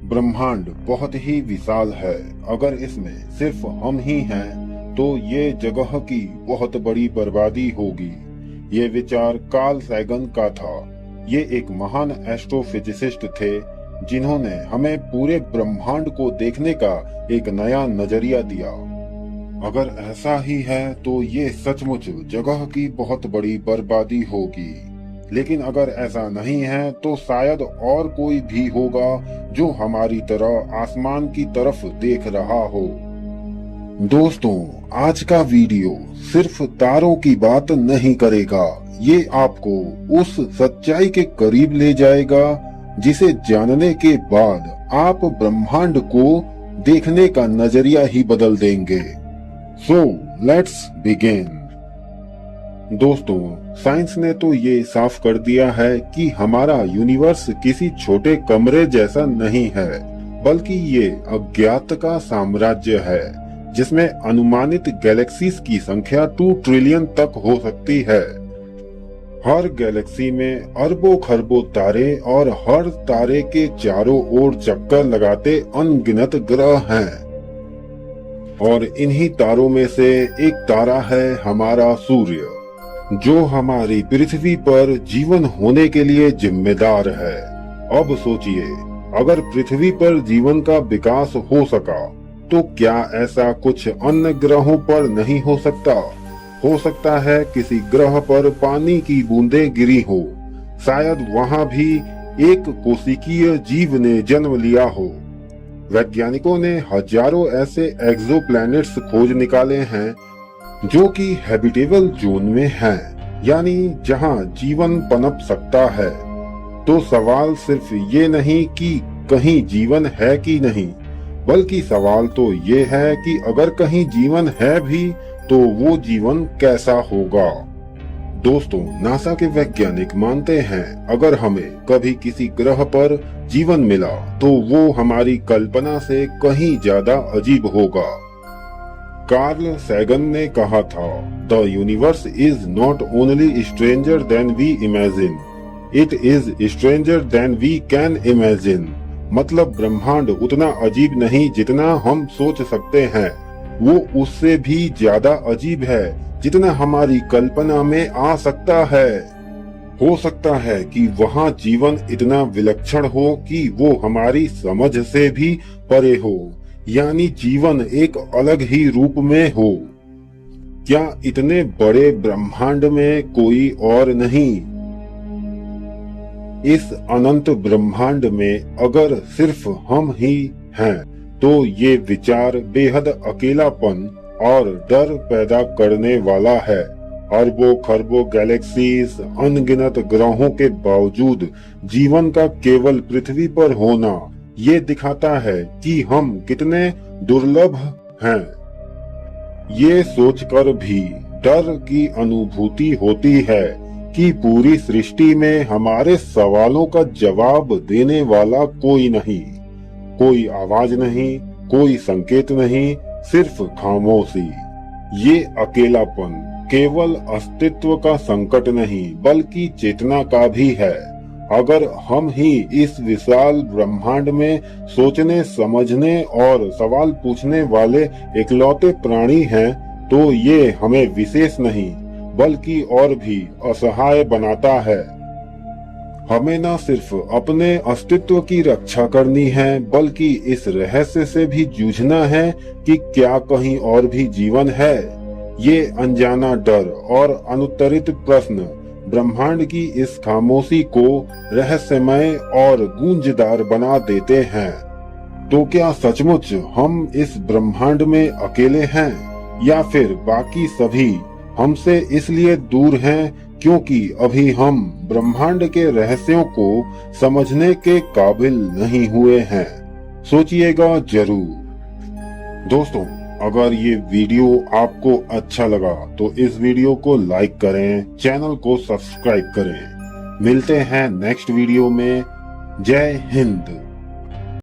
ब्रह्मांड बहुत ही विशाल है। अगर इसमें सिर्फ हम ही हैं तो ये जगह की बहुत बड़ी बर्बादी होगी। ये विचार कार्ल सैगन का था। ये एक महान एस्ट्रोफिजिसिस्ट थे जिन्होंने हमें पूरे ब्रह्मांड को देखने का एक नया नजरिया दिया। अगर ऐसा ही है तो ये सचमुच जगह की बहुत बड़ी बर्बादी होगी। लेकिन अगर ऐसा नहीं है तो शायद और कोई भी होगा जो हमारी तरह आसमान की तरफ देख रहा हो। दोस्तों, आज का वीडियो सिर्फ तारों की बात नहीं करेगा। ये आपको उस सच्चाई के करीब ले जाएगा जिसे जानने के बाद आप ब्रह्मांड को देखने का नजरिया ही बदल देंगे। So let's begin. दोस्तों, साइंस ने तो ये साफ कर दिया है कि हमारा यूनिवर्स किसी छोटे कमरे जैसा नहीं है, बल्कि ये अज्ञात का साम्राज्य है जिसमें अनुमानित गैलेक्सीज की संख्या 2 ट्रिलियन तक हो सकती है। हर गैलेक्सी में अरबों खरबों तारे और हर तारे के चारों ओर चक्कर लगाते अनगिनत ग्रह हैं। और इन्हीं तारों में से एक तारा है हमारा सूर्य, जो हमारी पृथ्वी पर जीवन होने के लिए जिम्मेदार है। अब सोचिए, अगर पृथ्वी पर जीवन का विकास हो सका तो क्या ऐसा कुछ अन्य ग्रहों पर नहीं हो सकता? हो सकता है किसी ग्रह पर पानी की बूंदें गिरी हो, शायद वहां भी एक कोशिकीय जीव ने जन्म लिया हो। वैज्ञानिकों ने हजारों ऐसे एक्सोप्लैनेट्स खोज निकाले हैं जो कि हैबिटेबल जोन में हैं, यानी जहां जीवन पनप सकता है। तो सवाल सिर्फ ये नहीं कि कहीं जीवन है कि नहीं, बल्कि सवाल तो ये है कि अगर कहीं जीवन है भी तो वो जीवन कैसा होगा। दोस्तों, नासा के वैज्ञानिक मानते हैं अगर हमें कभी किसी ग्रह पर जीवन मिला तो वो हमारी कल्पना से कहीं ज्यादा अजीब होगा। कार्ल सैगन ने कहा था, the universe is not only stranger than we imagine, it is stranger than we can imagine. मतलब ब्रह्मांड उतना अजीब नहीं जितना हम सोच सकते हैं, वो उससे भी ज्यादा अजीब है जितना हमारी कल्पना में आ सकता है। हो सकता है कि वहाँ जीवन इतना विलक्षण हो कि वो हमारी समझ से भी परे हो, यानी जीवन एक अलग ही रूप में हो। क्या इतने बड़े ब्रह्मांड में कोई और नहीं? इस अनंत ब्रह्मांड में अगर सिर्फ हम ही हैं, तो ये विचार बेहद अकेलापन और डर पैदा करने वाला है। अरबों खरबों गैलेक्सीज, अनगिनत ग्रहों के बावजूद जीवन का केवल पृथ्वी पर होना ये दिखाता है कि हम कितने दुर्लभ हैं। ये सोचकर भी डर की अनुभूति होती है कि पूरी सृष्टि में हमारे सवालों का जवाब देने वाला कोई नहीं, कोई आवाज नहीं, कोई संकेत नहीं, सिर्फ खामोशी। ये अकेलापन केवल अस्तित्व का संकट नहीं बल्कि चेतना का भी है। अगर हम ही इस विशाल ब्रह्मांड में सोचने, समझने और सवाल पूछने वाले इकलौते प्राणी हैं, तो ये हमें विशेष नहीं बल्कि और भी असहाय बनाता है। हमें न सिर्फ अपने अस्तित्व की रक्षा करनी है बल्कि इस रहस्य से भी जूझना है कि क्या कहीं और भी जीवन है। ये अनजाना डर और अनुत्तरित प्रश्न ब्रह्मांड की इस खामोशी को रहस्यमय और गूंजदार बना देते हैं। तो क्या सचमुच हम इस ब्रह्मांड में अकेले हैं, या फिर बाकी सभी हमसे इसलिए दूर हैं क्योंकि अभी हम ब्रह्मांड के रहस्यों को समझने के काबिल नहीं हुए हैं? सोचिएगा जरूर। दोस्तों, अगर ये वीडियो आपको अच्छा लगा तो इस वीडियो को लाइक करें, चैनल को सब्सक्राइब करें। मिलते हैं नेक्स्ट वीडियो में। जय हिंद।